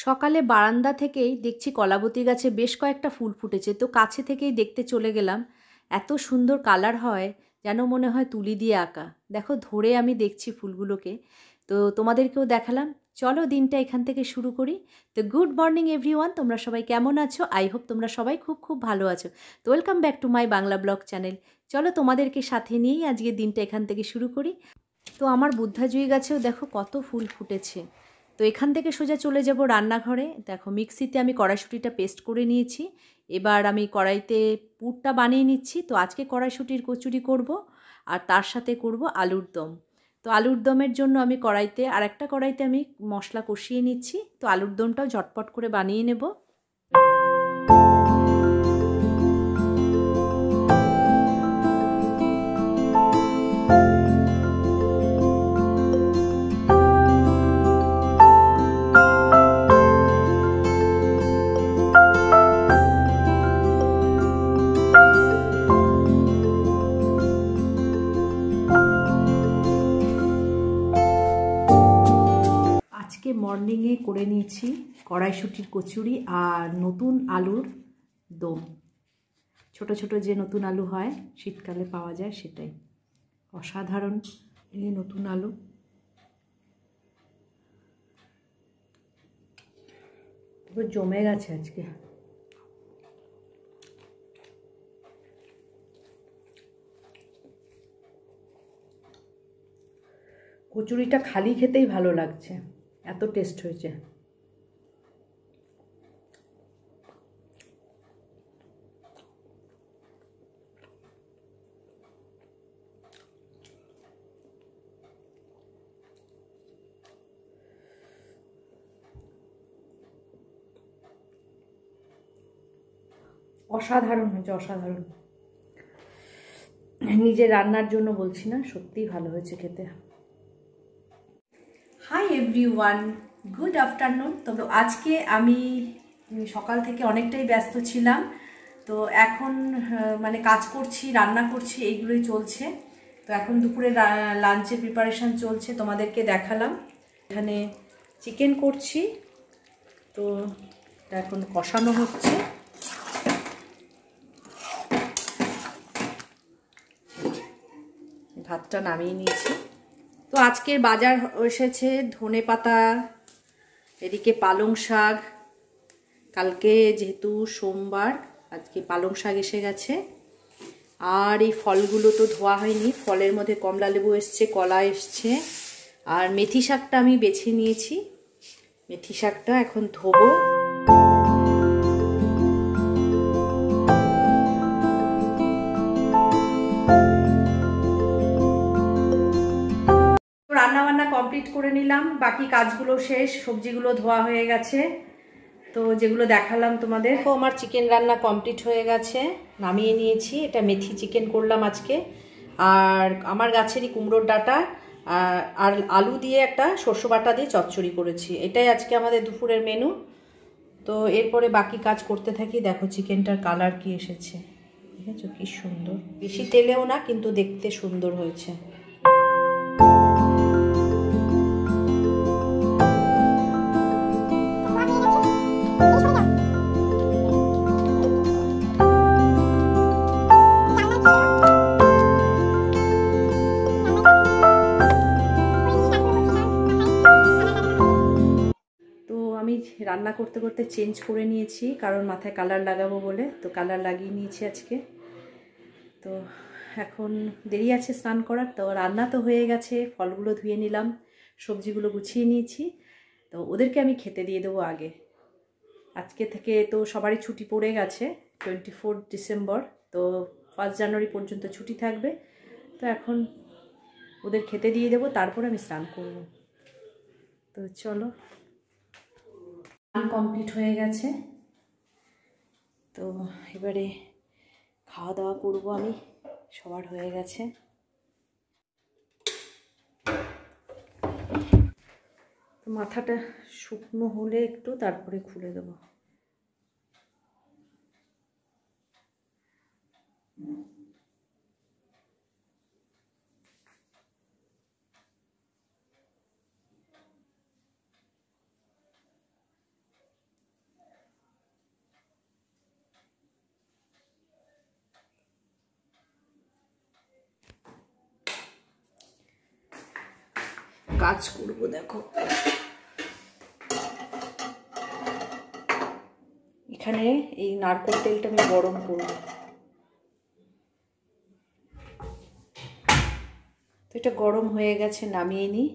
সকালে বারান্দা থেকেই দেখছি কলাবতী গাছে বেশ কয়েকটা ফুল ফুটেছে, তো কাছে থেকেই দেখতে চলে গেলাম। এত সুন্দর কালার হয়, যেন মনে হয় তুলি দিয়ে আঁকা। দেখো ধরে আমি দেখছি ফুলগুলোকে, তো তোমাদেরকেও দেখালাম। চলো দিনটা এখান থেকে শুরু করি। তো গুড মর্নিং এভরিওয়ান, তোমরা সবাই কেমন আছো? আই হোপ তোমরা সবাই খুব খুব ভালো আছো। তো welcome back to my Bangla blog channel. চলো তোমাদেরকে সাথে নিয়েই আজকের দিনটা এখান থেকে শুরু করি। তো আমার বুদ্ধাজয়ী গাছেও দেখো কত ফুল ফুটেছে। তো এখান থেকে সোজা চলে যাব রান্নাঘরে। দেখো মিক্সিতে আমি কড়াইশুঁটিটা পেস্ট করে নিয়েছি। এবার আমি কড়াইতে পুরটা বানিয়ে নিচ্ছি। তো আজকে কড়াইশুঁটির কচুরি করব, আর তার সাথে করব আলুর দম। তো আলুর দমের জন্য আমি কড়াইতে আরেকটা কড়াইতে আমি মশলা কষিয়ে নিচ্ছি। তো আলুর দমটাও ঝটপট করে বানিয়ে নেব। আজকে মর্নিংয়ে করে নিয়েছি কড়াইশুঁটির কচুরি আর নতুন আলুর দম। ছোট ছোট যে নতুন আলু হয়, শীতকালে পাওয়া যায়, সেটাই। অসাধারণ এই নতুন আলু। পুরো জমে গেছে আজকে। কচুরিটা খালি খেতেই ভালো লাগছে, এত টেস্ট হয়েছে। অসাধারণ হয়েছে, অসাধারণ। নিজে রান্নার জন্য বলছি না, সত্যিই ভালো হয়েছে খেতে। Hi everyone, good afternoon. তবে আজকে আমি সকাল থেকে অনেকটাই ব্যস্ত ছিলাম। তো এখন মানে কাজ করছি, রান্না করছি, এইগুলোই চলছে। তো এখন দুপুরে লাঞ্চের প্রিপারেশান চলছে, তোমাদেরকে দেখালাম। এখানে চিকেন করছি, তো এখন কষানো হচ্ছে। ভাতটা নামিয়ে নিয়েছি। তো আজকের বাজার এসেছে ধনেপাতা, এদিকে পালং শাক। কালকে যেহেতু সোমবার, আজকে পালং শাক এসে গেছে। আর এই ফলগুলো তো ধোয়া হয়নি, ফলের মধ্যে কমলা লেবু এসছে, কলা এসছে। আর মেথি শাকটা আমি বেছে নিয়েছি, মেথি শাকটা এখন ধোবো। রান্নাবান্না কমপ্লিট করে নিলাম, বাকি কাজগুলো শেষ, সবজিগুলো ধোয়া হয়ে গেছে। তো যেগুলো দেখালাম তোমাদের, তো আমার চিকেন রান্না কমপ্লিট হয়ে গেছে, নামিয়ে নিয়েছি। এটা মেথি চিকেন করলাম আজকে। আর আমার গাছেরই কুমড়োর ডাঁটা আর আলু দিয়ে একটা সর্ষ বাটা দিয়ে চচ্চড়ি করেছি। এটাই আজকে আমাদের দুপুরের মেনু। তো এরপরে বাকি কাজ করতে থাকি। দেখো চিকেনটার কালার কি এসেছে, ঠিক আছে? কি সুন্দর, বেশি তেলেও না, কিন্তু দেখতে সুন্দর হয়েছে। রান্না করতে করতে চেঞ্জ করে নিয়েছি, কারণ মাথায় কালার লাগাবো বলে। তো কালার লাগিয়ে নিয়েছি আজকে। তো এখন দেরি আছে স্নান করার। তো রান্না তো হয়ে গেছে, ফলগুলো ধুয়ে নিলাম, সবজিগুলো গুছিয়ে নিয়েছি। তো ওদেরকে আমি খেতে দিয়ে দেবো আগে। আজকে থেকে তো সবারই ছুটি পড়ে গেছে, 24 ডিসেম্বর। তো 1 জানুয়ারি পর্যন্ত ছুটি থাকবে। তো এখন ওদের খেতে দিয়ে দেবো, তারপর আমি স্নান করব। তো চলো, কমপ্লিট হয়ে গেছে। তো এবারে খাওয়া দাওয়া করবো আমি, সবার হয়ে গেছে। তো মাথাটা শুকনো হলে একটু, তারপরে খুলে দেবো। কাজ করব। দেখো এখানে এই নারকেল তেলটা আমি গরম করব। তো এটা গরম হয়ে গেছে, নামিয়ে নিই।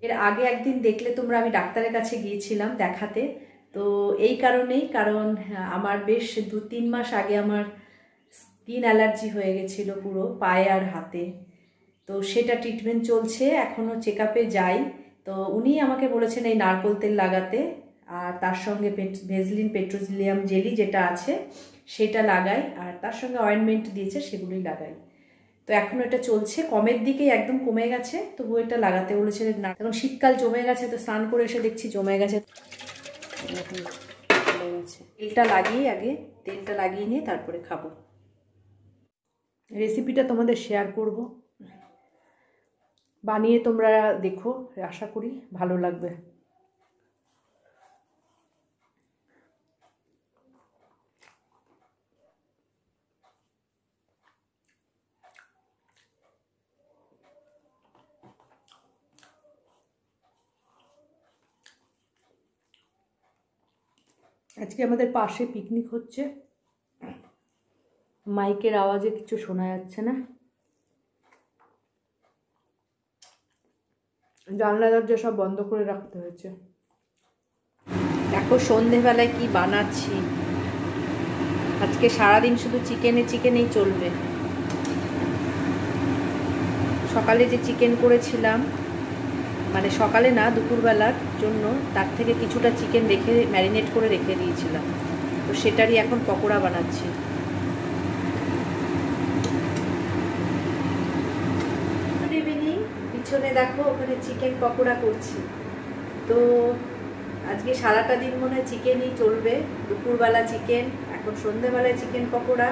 এর আগে একদিন দেখলে তোমরা, আমি ডাক্তারের কাছে গিয়েছিলাম দেখাতে। তো এই কারণেই, কারণ আমার বেশ 2-3 মাস আগে আমার স্কিন অ্যালার্জি হয়ে গেছিলো পুরো পায়ে আর হাতে। তো সেটা ট্রিটমেন্ট চলছে, এখনও চেক আপে যাই। তো উনি আমাকে বলেছেন এই নারকেল তেল লাগাতে, আর তার সঙ্গে ভেজলিন পেট্রোলিয়াম জেলি যেটা আছে সেটা লাগাই, আর তার সঙ্গে অয়েনমেন্ট দিয়েছে সেগুলোই লাগাই। তো এখন এটা চলছে, কমের দিকে একদম কমে গেছে, তবু এটা লাগাতে বলেছে না। এখন শীতকাল জমে গেছে, তো স্নান করে এসে দেখছি জমে গেছে। তেলটা লাগিয়ে আগে, তেলটা লাগিয়ে নিয়ে তারপরে খাবো। রেসিপিটা তোমাদের শেয়ার করব, বানিয়ে তোমরা দেখো, আশা করি ভালো লাগবে। আজকে আমাদের পাশে পিকনিক হচ্ছে, মাইকের আওয়াজে কিছু শোনা যাচ্ছে না। জানলা দরজা সব বন্ধ করে রাখতে হয়েছে। দেখো সন্ধেবেলায় কি বানাচ্ছি। আজকে সারাদিন শুধু চিকেনেই চলবে। সকালে যে চিকেন করেছিলাম, মানে সকালে না, দুপুরবেলার জন্য, তার থেকে কিছুটা চিকেন রেখে ম্যারিনেট করে রেখে দিয়েছিলাম। তো সেটারই এখন পকোড়া বানাচ্ছি। Good evening. পিছনে দেখো ওখানে চিকেন পকোড়া করছি। তো আজকে সারাটা দিন মনে হয় চিকেনই চলবে। দুপুরবেলা চিকেন, এখন সন্ধেবেলায় চিকেন পকোড়া,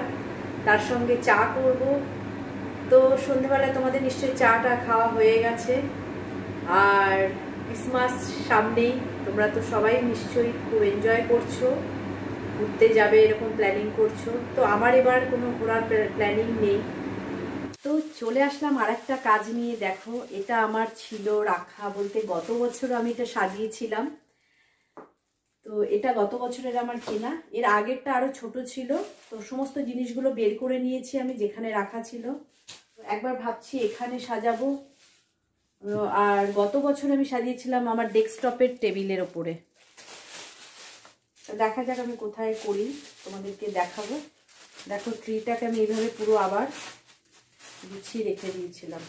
তার সঙ্গে চা করব। তো সন্ধেবেলায় তোমাদের নিশ্চয়ই চাটা খাওয়া হয়ে গেছে। আর ক্রিসমাস সামনেই, তোমরা তো সবাই নিশ্চয়ই খুব এনজয় করছো, ঘুরতে যাবে এরকম প্ল্যানিং করছো। তো আমার এবার কোনো ঘোরার প্ল্যানিং নেই। তো চলে আসলাম আর একটা কাজ নিয়ে। দেখো এটা আমার ছিল রাখা, বলতে গত বছর আমি এটা সাজিয়েছিলাম। তো এটা গত বছরের আমার কেনা, এর আগেরটা আরো ছোট ছিল। তো সমস্ত জিনিসগুলো বের করে নিয়েছি আমি যেখানে রাখা ছিল। একবার ভাবছি এখানে সাজাবো। আর গত বছর আমি সাজিয়েছিলাম আমার ডেস্কটপের টেবিলের ওপরে। দেখা যাক আমি কোথায় করি, তোমাদেরকে দেখাবো। দেখো ট্রিটাকে আমি এইভাবে পুরো আবার গুছিয়ে রেখে দিয়েছিলাম।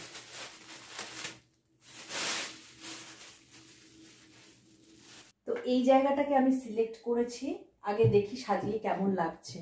তো এই জায়গাটাকে আমি সিলেক্ট করেছি, আগে দেখি সাজিয়ে কেমন লাগছে।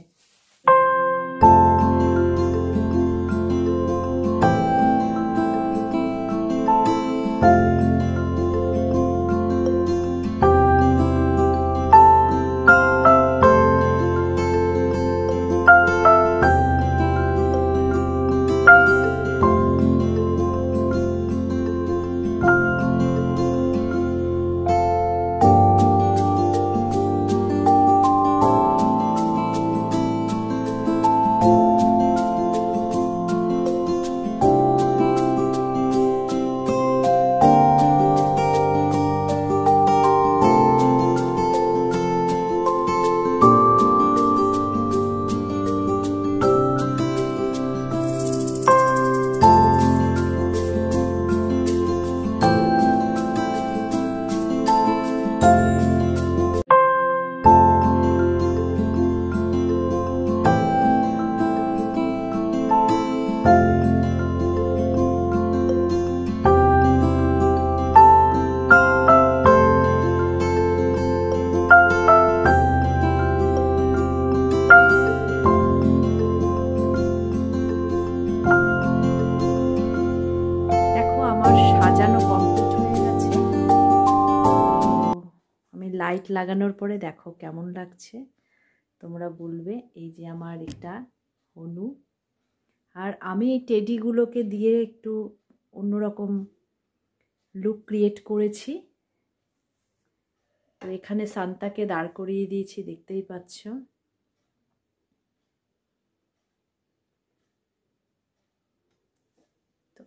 লাইট লাগানোর পরে দেখো কেমন লাগছে, তোমরা বলবে। এই যে আমার এটা হনু, আর আমি এই টেডিগুলোকে দিয়ে একটু অন্যরকম লুক ক্রিয়েট করেছি। তো এখানে সান্তাকে দাঁড় করিয়ে দিয়েছি, দেখতেই পাচ্ছ। তো